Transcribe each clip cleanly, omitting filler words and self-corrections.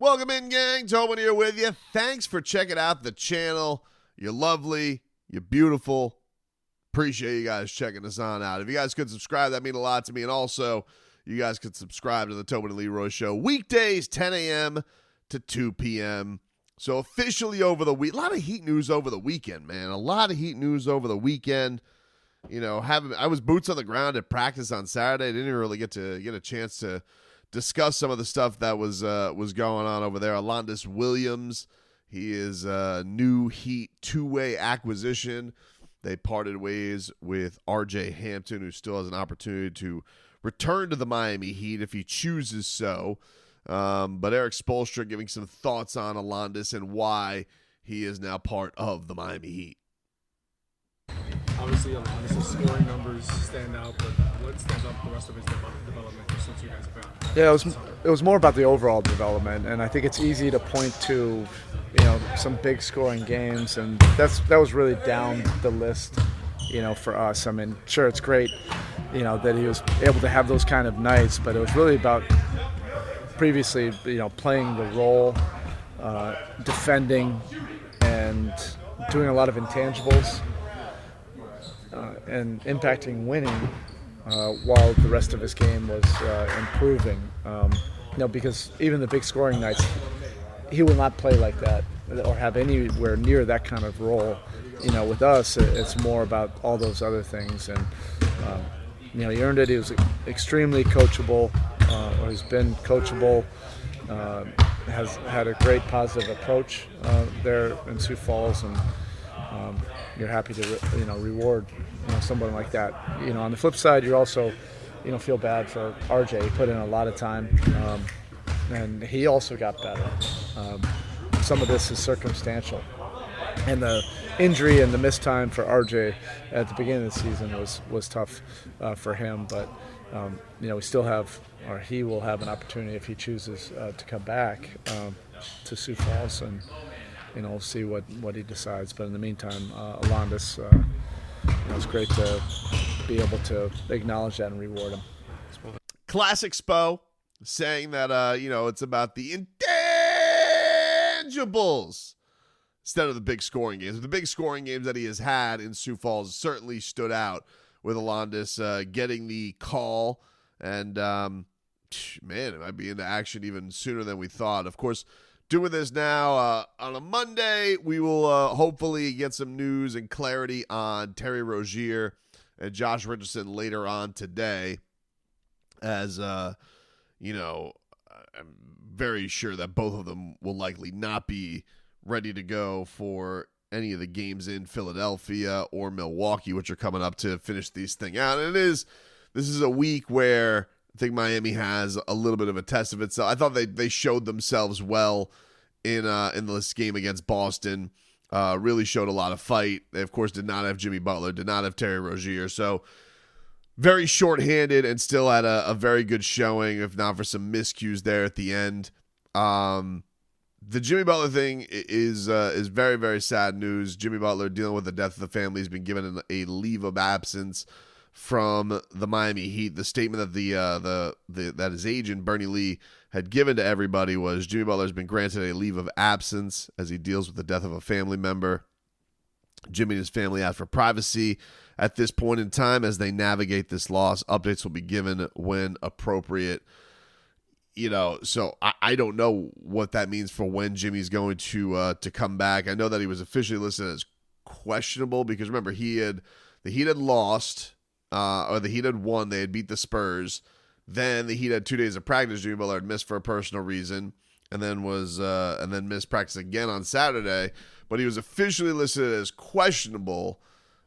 Welcome in, gang. Tobin here with you. Thanks for checking out the channel. You're lovely. You're beautiful. Appreciate you guys checking us on out. If you guys could subscribe, that mean a lot to me. And also, you guys could subscribe to the Tobin and Leroy Show weekdays, 10 a.m. to 2 p.m. So officially over the week, a lot of Heat news over the weekend, man. A lot of Heat news over the weekend. You know, I was boots on the ground at practice on Saturday. I didn't even really get a chance to discuss some of the stuff that was going on over there. Alondas Williams, he is a new Heat two-way acquisition. They parted ways with R.J. Hampton, who still has an opportunity to return to the Miami Heat if he chooses so. But Eric Spoelstra giving some thoughts on Alondas and why he is now part of the Miami Heat. Obviously, his scoring numbers stand out, but what stands out for the rest of his development since you guys have found? Yeah, it was more about the overall development, and I think it's easy to point to, some big scoring games, and that was really down the list, for us. I mean, sure, it's great, that he was able to have those kind of nights, but it was really about previously, playing the role, defending, and doing a lot of intangibles. And impacting winning while the rest of his game was improving. Because even the big scoring nights, he will not play like that or have anywhere near that kind of role. With us, it's more about all those other things. And, he earned it. He was extremely coachable, or has been coachable, has had a great positive approach there in Sioux Falls. And you're happy to reward someone like that. On the flip side, you also feel bad for RJ. He put in a lot of time, and he also got better. Some of this is circumstantial, and the injury and the missed time for RJ at the beginning of the season was tough for him. But we still have, or he will have, an opportunity if he chooses to come back to Sioux Falls, and we'll see what he decides. But in the meantime, Alondas, it's great to be able to acknowledge that and reward him. Classic Spo saying that, it's about the intangibles instead of the big scoring games. The big scoring games that he has had in Sioux Falls certainly stood out with Alondas getting the call. And, man, it might be into action even sooner than we thought. Of course, doing this now on a Monday, we will hopefully get some news and clarity on Terry Rozier and Josh Richardson later on today, as, I'm very sure that both of them will likely not be ready to go for any of the games in Philadelphia or Milwaukee, which are coming up to finish this thing out. And this is a week where I think Miami has a little bit of a test of itself. I thought they showed themselves well in this game against Boston. Really showed a lot of fight. They, of course, did not have Jimmy Butler, did not have Terry Rozier. So very shorthanded and still had a very good showing, if not for some miscues there at the end. The Jimmy Butler thing is very, very sad news. Jimmy Butler, dealing with the death of the family, has been given a leave of absence from the Miami Heat. The statement that that his agent Bernie Lee had given to everybody was Jimmy Butler has been granted a leave of absence as he deals with the death of a family member. Jimmy and his family ask for privacy at this point in time as they navigate this loss. Updates will be given when appropriate. So I don't know what that means for when Jimmy's going to come back. I know that he was officially listed as questionable because, remember, the Heat had lost. Or the Heat had won. They had beat the Spurs. Then the Heat had 2 days of practice. Jimmy Butler had missed for a personal reason, and then missed practice again on Saturday. But he was officially listed as questionable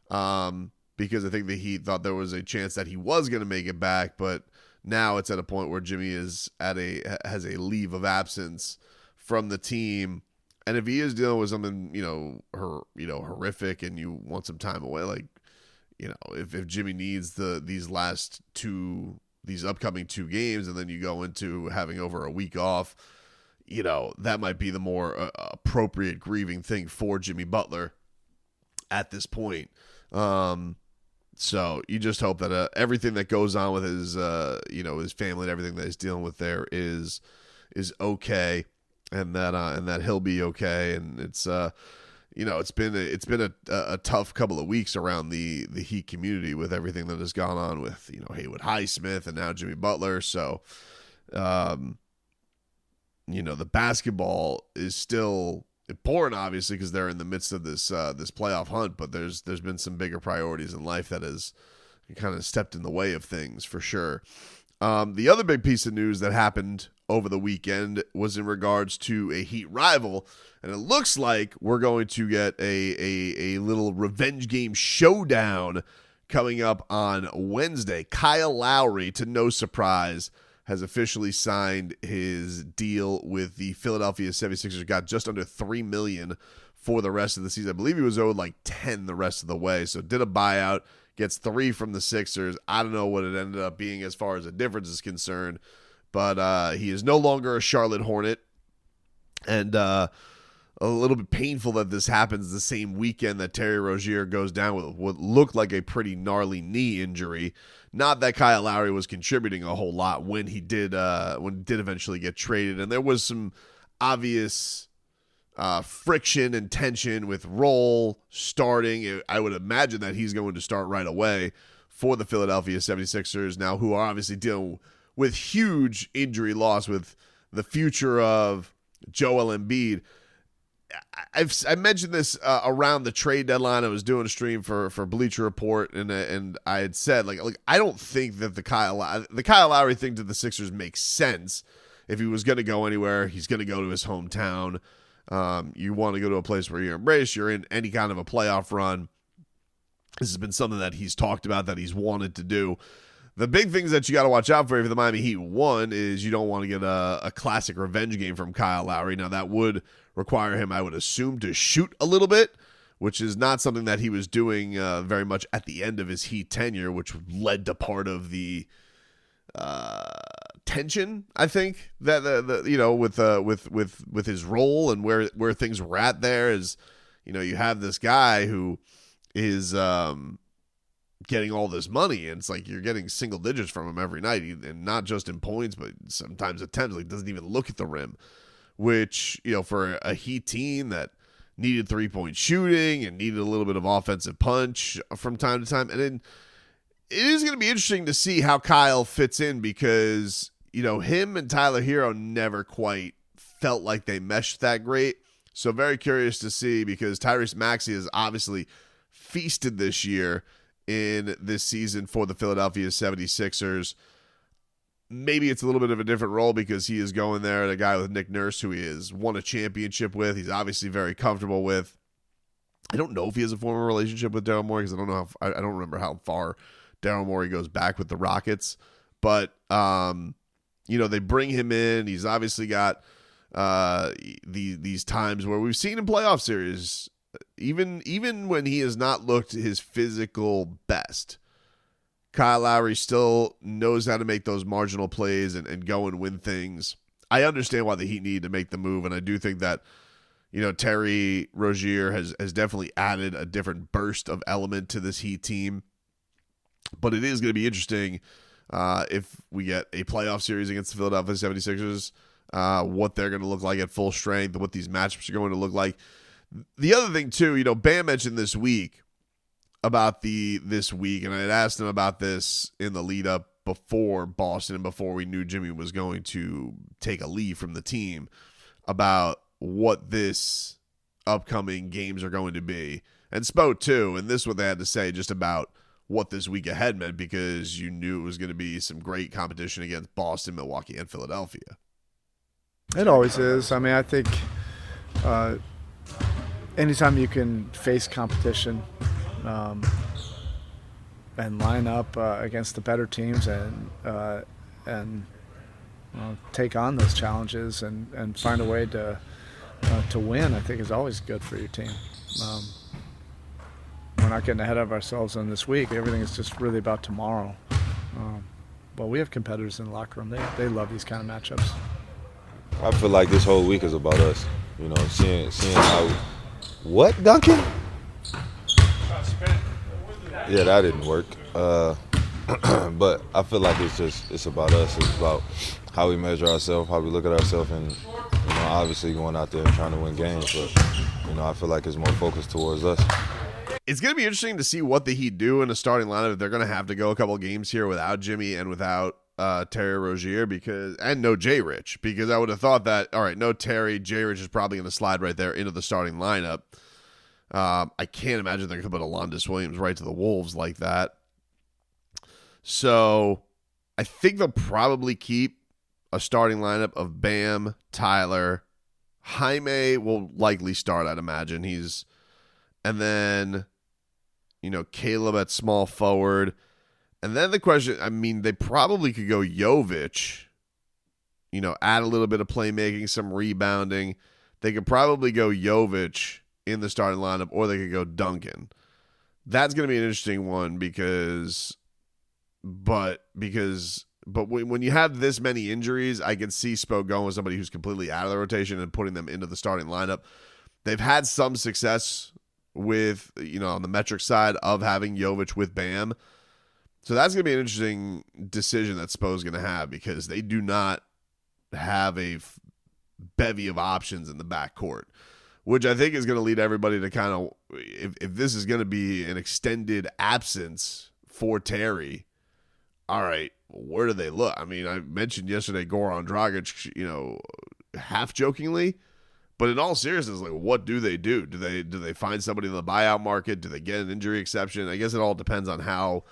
because I think the Heat thought there was a chance that he was going to make it back. But now it's at a point where Jimmy has a leave of absence from the team, and if he is dealing with something horrific, and you want some time away, like. If Jimmy needs these upcoming 2 games, and then you go into having over a week off, that might be the more appropriate grieving thing for Jimmy Butler at this point. So you just hope that everything that goes on with his family and everything that he's dealing with there is okay. and that he'll be okay. And it's it's been a tough couple of weeks around the Heat community with everything that has gone on with Haywood Highsmith and now Jimmy Butler. So, the basketball is still important, obviously, because they're in the midst of this playoff hunt. But there's been some bigger priorities in life that has kind of stepped in the way of things for sure. The other big piece of news that happened over the weekend was in regards to a Heat rival, and it looks like we're going to get a little revenge game showdown coming up on Wednesday. Kyle Lowry, to no surprise, has officially signed his deal with the Philadelphia 76ers. Got just under $3 million for the rest of the season. I believe he was owed like 10 the rest of the way, so did a buyout. Gets 3 from the Sixers. I don't know what it ended up being as far as the difference is concerned, but he is no longer a Charlotte Hornet. And a little bit painful that this happens the same weekend that Terry Rozier goes down with what looked like a pretty gnarly knee injury. Not that Kyle Lowry was contributing a whole lot when he did eventually get traded, and there was some obvious friction and tension with Roll starting. I would imagine that he's going to start right away for the Philadelphia 76ers now, who are obviously dealing with huge injury loss with the future of Joel Embiid. I mentioned this around the trade deadline. I was doing a stream for Bleacher Report, and I had said like I don't think that the Kyle Lowry thing to the Sixers makes sense. If he was going to go anywhere, he's going to go to his hometown. You want to go to a place where you're embraced, you're in any kind of a playoff run. This has been something that he's talked about, that he's wanted to do. The big things that you got to watch out for if the Miami Heat, one, is you don't want to get a classic revenge game from Kyle Lowry. Now, that would require him, I would assume, to shoot a little bit, which is not something that he was doing very much at the end of his Heat tenure, which led to part of the tension, I think, that with his role and where things were at. There is, you have this guy who is getting all this money, and it's like you're getting single digits from him every night, and not just in points, but sometimes attempts. Like, doesn't even look at the rim, which for a Heat team that needed 3-point shooting and needed a little bit of offensive punch from time to time. And then it is going to be interesting to see how Kyle fits in, because him and Tyler Hero never quite felt like they meshed that great. So very curious to see, because Tyrese Maxey has obviously feasted this year in this season for the Philadelphia 76ers. Maybe it's a little bit of a different role because he is going there at a guy with Nick Nurse, who he has won a championship with. He's obviously very comfortable with. I don't know if he has a former relationship with Daryl Morey, because I don't remember how far Daryl Morey goes back with the Rockets. But they bring him in. He's obviously got these times where we've seen in playoff series, even when he has not looked his physical best, Kyle Lowry still knows how to make those marginal plays and go and win things. I understand why the Heat need to make the move, and I do think that Terry Rozier has definitely added a different burst of element to this Heat team. But it is going to be interesting if we get a playoff series against the Philadelphia 76ers, what they're going to look like at full strength, what these matchups are going to look like. The other thing, too, Bam mentioned this week about this week, and I had asked him about this in the lead up before Boston and before we knew Jimmy was going to take a leave from the team, about what this upcoming games are going to be. And Spo, too, and this is what they had to say just about what this week ahead meant, because you knew it was going to be some great competition against Boston, Milwaukee, and Philadelphia. It always is. I mean, I think anytime you can face competition and line up against the better teams and take on those challenges and find a way to win, I think is always good for your team. We're not getting ahead of ourselves on this week. Everything is just really about tomorrow. But we have competitors in the locker room. They love these kind of matchups. I feel like this whole week is about us. Seeing how. What, Duncan? Yeah, that didn't work. But I feel like it's about us. It's about how we measure ourselves, how we look at ourselves, and obviously going out there and trying to win games. But I feel like it's more focused towards us. It's going to be interesting to see what the Heat do in a starting lineup if they're going to have to go a couple of games here without Jimmy and without Terry Rozier and no J. Rich, because I would have thought that, all right, no Terry, J. Rich is probably going to slide right there into the starting lineup. I can't imagine they're going to put Alondas Williams right to the Wolves like that. So I think they'll probably keep a starting lineup of Bam, Tyler, Jaime will likely start, I'd imagine. And then, Caleb at small forward. And then the question, they probably could go Jovic, add a little bit of playmaking, some rebounding. They could probably go Jovic in the starting lineup, or they could go Duncan. That's going to be an interesting one but when you have this many injuries, I can see Spo going with somebody who's completely out of the rotation and putting them into the starting lineup. They've had some success with, on the metric side of having Jovic with Bam. So that's going to be an interesting decision that Spo's going to have, because they do not have a bevy of options in the backcourt, which I think is going to lead everybody to kind of, if this is going to be an extended absence for Terry, all right, where do they look? I mentioned yesterday Goran Dragic, half jokingly, but in all seriousness, like, what do they do? Do they find somebody in the buyout market? Do they get an injury exception? I guess it all depends on how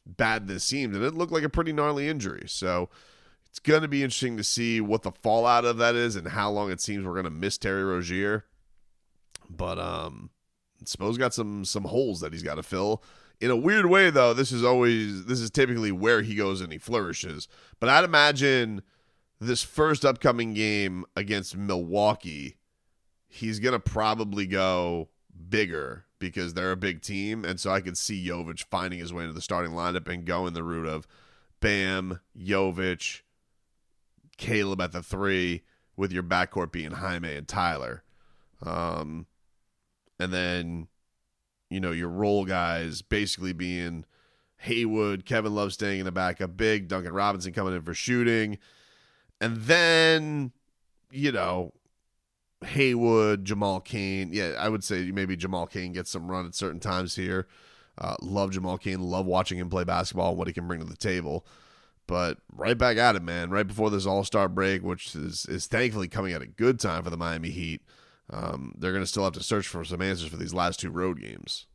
bad this seems, and it looked like a pretty gnarly injury. So it's going to be interesting to see what the fallout of that is and how long it seems we're going to miss Terry Rozier. But Spo's got some holes that he's got to fill. In a weird way, though, this is typically where he goes and he flourishes. But I'd imagine this first upcoming game against Milwaukee, he's going to probably go bigger because they're a big team. And so I could see Jovic finding his way into the starting lineup and going the route of Bam, Jovic, Caleb at the 3, with your backcourt being Jaime and Tyler. And then, your role guys basically being Haywood, Kevin Love staying in the backup big, Duncan Robinson coming in for shooting. And then, Haywood, Jamal Cain. Yeah, I would say maybe Jamal Cain gets some run at certain times here. Love Jamal Cain. Love watching him play basketball and what he can bring to the table. But right back at it, man. Right before this All-Star break, which is thankfully coming at a good time for the Miami Heat. They're going to still have to search for some answers for these last 2 road games.